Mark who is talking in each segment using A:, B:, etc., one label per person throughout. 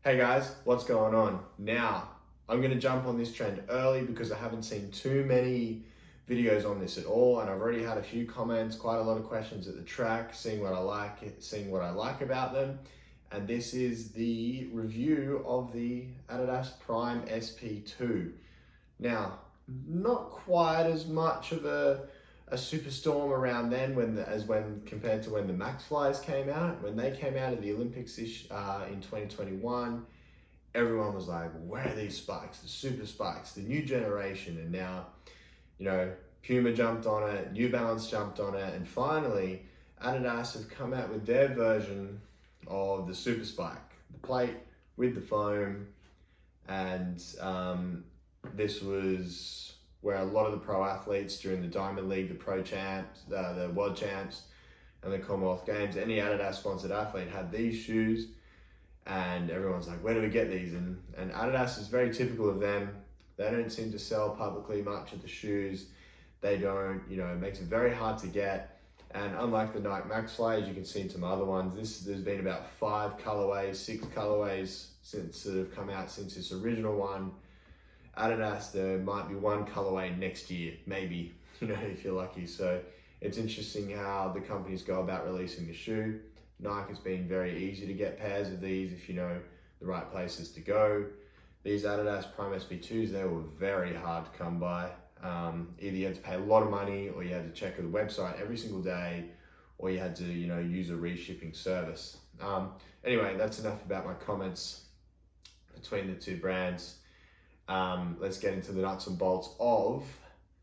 A: Hey guys, what's going on? Now, I'm gonna jump on this trend early because I haven't seen too many videos on this at all, and I've already had a few comments, quite a lot of questions at the track, seeing what I like about them. And this is the review of the Adidas Prime SP2. Now, not quite as much of a superstorm around then as when compared to when the Maxflies came out. When they came out of the Olympics in 2021, everyone was like, where are these spikes, the super spikes, the new generation? And now, Puma jumped on it, New Balance jumped on it, and finally Adidas have come out with their version of the super spike, the plate with the foam. And this was where a lot of the pro athletes during the Diamond League, the Pro Champs, the World Champs, and the Commonwealth Games, any Adidas sponsored athlete had these shoes, and everyone's like, where do we get these? And Adidas is very typical of them. They don't seem to sell publicly much of the shoes. They don't, it makes it very hard to get. And unlike the Nike Maxfly, as you can see in some other ones, there's been about 6 colorways since that have come out since this original one. Adidas, there might be one colorway next year, maybe, if you're lucky. So it's interesting how the companies go about releasing the shoe. Nike has been very easy to get pairs of these if you know the right places to go. These Adidas Prime SP2s, they were very hard to come by. Either you had to pay a lot of money, or you had to check the website every single day, or you had to, use a reshipping service. Anyway, that's enough about my comments between the two brands. Let's get into the nuts and bolts of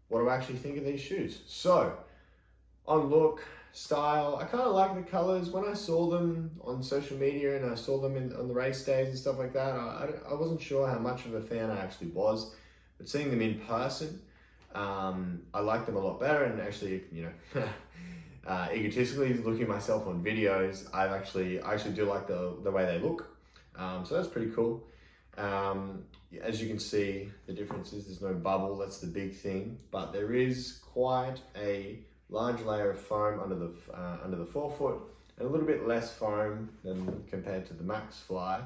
A: what do I actually think of these shoes. So, on look, style, I kind of like the colors. When I saw them on social media and I saw them on the race days and stuff like that, I wasn't sure how much of a fan I actually was. But seeing them in person, I like them a lot better. And actually, egotistically looking at myself on videos, I actually do like the way they look. So that's pretty cool. As you can see, the difference is there's no bubble, that's the big thing, but there is quite a large layer of foam under the forefoot, and a little bit less foam than compared to the Maxfly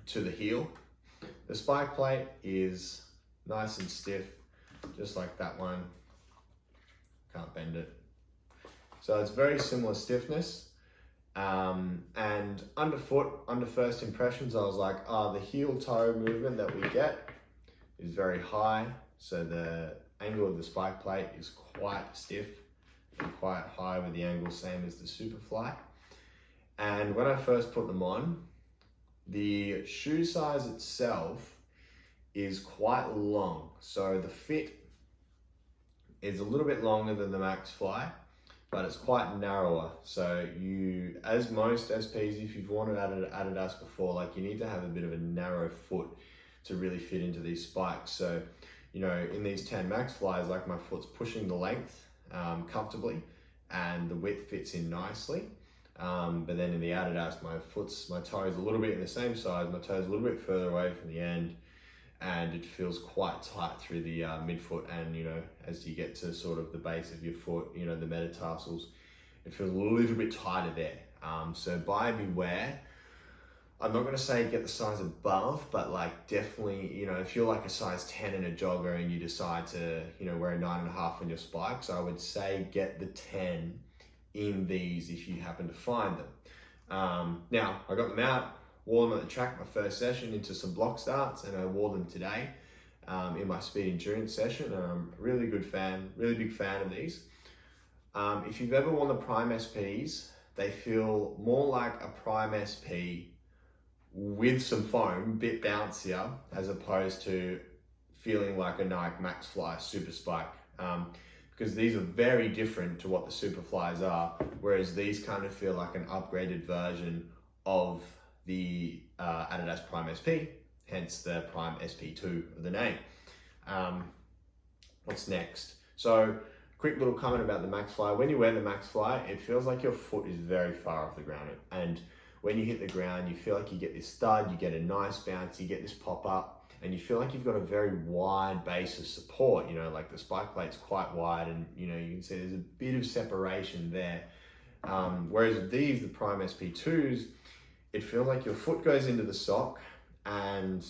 A: to the heel. The spike plate is nice and stiff, just like that one. Can't bend it. So it's very similar stiffness. And underfoot, under first impressions, I was like, the heel toe movement that we get is very high. So the angle of the spike plate is quite stiff and quite high with the angle same as the Superfly. And when I first put them on, the shoe size itself is quite long. So the fit is a little bit longer than the Maxfly, but it's quite narrower. So you, as most SPs, if you've worn it Adidas before, you need to have a bit of a narrow foot to really fit into these spikes. So, in these 10 Maxflies, my foot's pushing the length comfortably, and the width fits in nicely. But then in the Adidas, my toe is a little bit in the same size, my toe is a little bit further away from the end, and it feels quite tight through the midfoot, and as you get to sort of the base of your foot, the metatarsals, it feels a little bit tighter there. So buyer beware. I'm not going to say get the size above, but definitely, if you're a size 10 in a jogger and you decide to wear a 9.5 on your spikes, I would say get the 10 in these if you happen to find them. Now I got them out, wore them at the track my first session into some block starts, and I wore them today in my speed endurance session, and I'm a really big fan of these. If you've ever worn the Prime SPs, they feel more like a Prime SP with some foam, a bit bouncier, as opposed to feeling like a Nike Maxfly Super Spike. Because these are very different to what the Superflies are, whereas these kind of feel like an upgraded version of the Adidas Prime SP, hence the Prime SP2 of the name. What's next? So, quick little comment about the Maxfly. When you wear the Maxfly, it feels like your foot is very far off the ground, and when you hit the ground, you feel like you get this thud, you get a nice bounce, you get this pop up, and you feel like you've got a very wide base of support. The spike plate's quite wide, and you can see there's a bit of separation there. Whereas with these, the Prime SP2s, it feels like your foot goes into the sock, and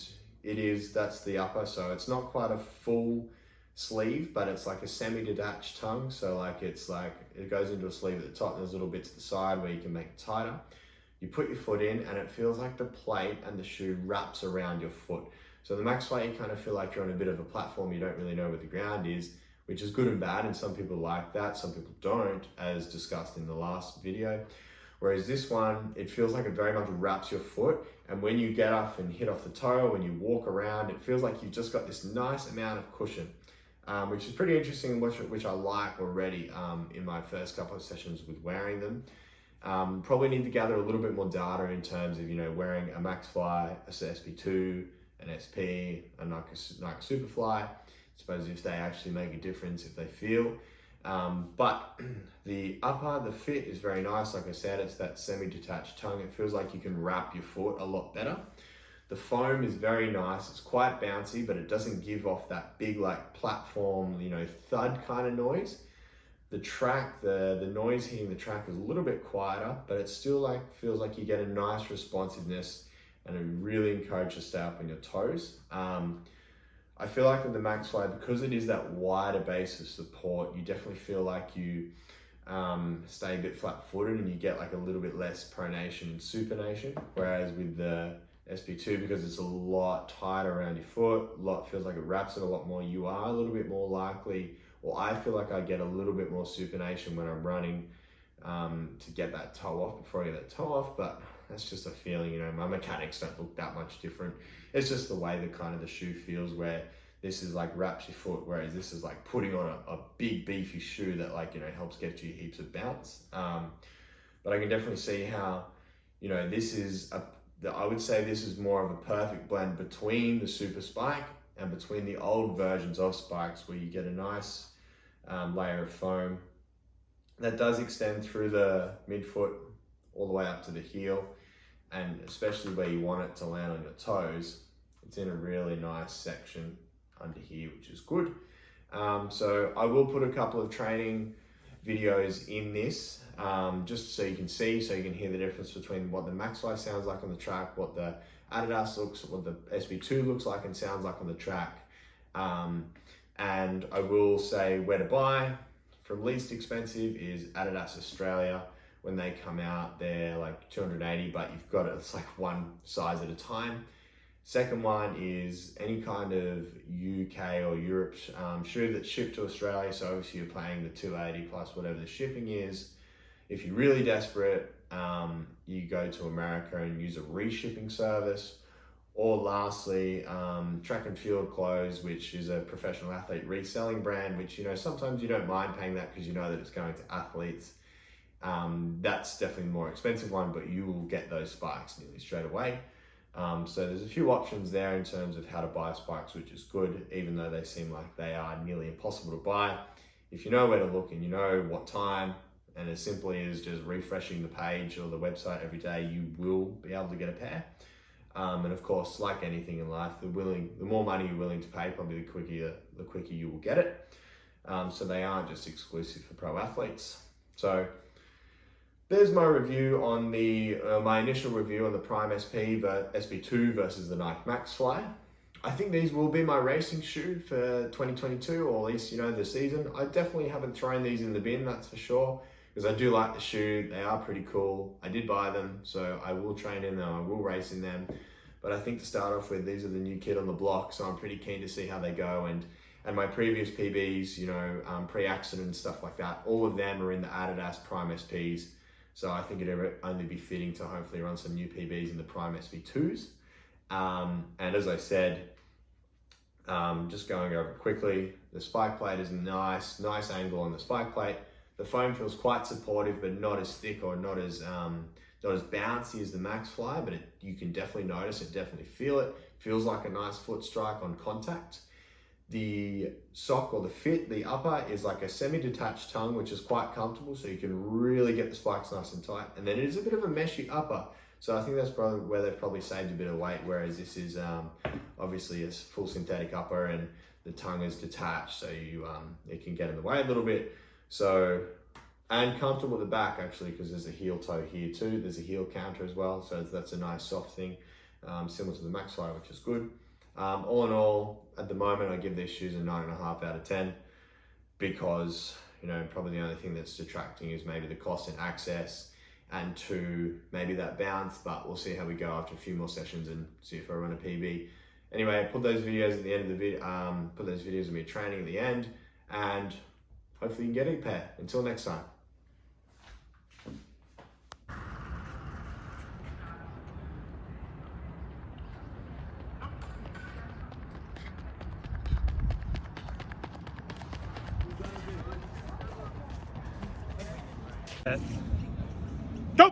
A: that's the upper, so it's not quite a full sleeve, but it's like a semi-detached tongue, so like it goes into a sleeve at the top, and there's little bits at the side where you can make it tighter. You put your foot in and it feels like the plate and the shoe wraps around your foot. So the Maxfly, you kind of feel like you're on a bit of a platform, you don't really know where the ground is, which is good and bad, and some people like that, some people don't, as discussed in the last video. Whereas this one, it feels like it very much wraps your foot, and when you get up and hit off the toe, when you walk around, it feels like you've just got this nice amount of cushion, which is pretty interesting, which I like already in my first couple of sessions with wearing them. Probably need to gather a little bit more data in terms of, wearing a Maxfly, a SP2, an SP, a Nike Superfly. I suppose if they actually make a difference, if they feel. But the upper, the fit is very nice. Like I said, it's that semi-detached tongue. It feels like you can wrap your foot a lot better. The foam is very nice. It's quite bouncy, but it doesn't give off that big like platform, thud kind of noise. The track, the noise hitting the track is a little bit quieter, but it still feels like you get a nice responsiveness, and it really encourages you to stay up on your toes. I feel like with the Maxfly, because it is that wider base of support, you definitely feel like you stay a bit flat-footed, and you get like a little bit less pronation and supination. Whereas with the SP2, because it's a lot tighter around your foot, feels like it wraps it a lot more, you are a little bit more likely, or I feel like I get a little bit more supination when I'm running to get that toe off before I get that toe off, but that's just a feeling, my mechanics don't look that much different. It's just the way the shoe feels, where this is like wraps your foot, whereas this is like putting on a big beefy shoe that helps get you heaps of bounce. But I can definitely see how, I would say this is more of a perfect blend between the Super Spike and between the old versions of spikes, where you get a nice layer of foam that does extend through the midfoot all the way up to the heel, and especially where you want it to land on your toes, it's in a really nice section under here, which is good. So I will put a couple of training videos in this, just so you can see, so you can hear the difference between what the Maxfly sounds like on the track, what the Adidas what the SP2 looks like and sounds like on the track. And I will say where to buy. From least expensive is Adidas Australia. When they come out, they're like $280, but it's like one size at a time. Second one is any kind of UK or Europe shoe that's shipped to Australia. So obviously you're paying the $280 plus whatever the shipping is. If you're really desperate, you go to America and use a reshipping service. Or lastly, Track and Field Clothes, which is a professional athlete reselling brand, which, sometimes you don't mind paying that because you know that it's going to athletes. That's definitely the more expensive one, but you will get those spikes nearly straight away. So there's a few options there in terms of how to buy spikes, which is good, even though they seem like they are nearly impossible to buy. If you know where to look and you know what time, and as simply as just refreshing the page or the website every day, you will be able to get a pair. And of course, like anything in life, the more money you're willing to pay, probably the quicker you will get it. So they aren't just exclusive for pro athletes. So there's my review on my initial review on the Prime SP2 versus the Nike Maxfly. I think these will be my racing shoe for 2022, or at least, the season. I definitely haven't thrown these in the bin, that's for sure, because I do like the shoe. They are pretty cool. I did buy them, so I will train in them, I will race in them. But I think to start off with, these are the new kid on the block, so I'm pretty keen to see how they go. And my previous PBs, pre-accident and stuff like that, all of them are in the Adidas Prime SPs. So I think it'd only be fitting to hopefully run some new PBs in the Prime SP2s. And as I said, just going over it quickly, the spike plate is nice angle on the spike plate. The foam feels quite supportive, but not as thick or not as bouncy as the Maxfly, but you can definitely notice it, definitely feel it. Feels like a nice foot strike on contact. The sock or the fit, the upper is like a semi-detached tongue, which is quite comfortable, so you can really get the spikes nice and tight. And then it is a bit of a meshy upper, so I think that's probably where they've probably saved a bit of weight, whereas this is obviously a full synthetic upper and the tongue is detached, so it can get in the way a little bit. So And comfortable at the back actually, because there's a heel toe here too. There's a heel counter as well, so that's a nice soft thing, similar to the Maxfly, which is good. All in all, at the moment, I give these shoes a 9.5 out of 10 because, you know, probably the only thing that's detracting is maybe the cost and access, and two, maybe that bounce, but we'll see how we go after a few more sessions and see if I run a PB. Anyway, I put those videos at the end of the video, put those videos of me training at the end, and hopefully you can get a pair. Until next time.
B: Go!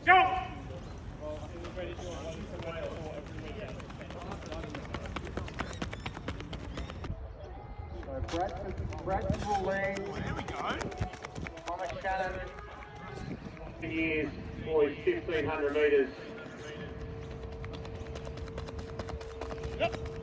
B: Go!
C: Practical lane. There we go. Thomas Shannon. Years, boys, 1,500 metres.
B: Yep.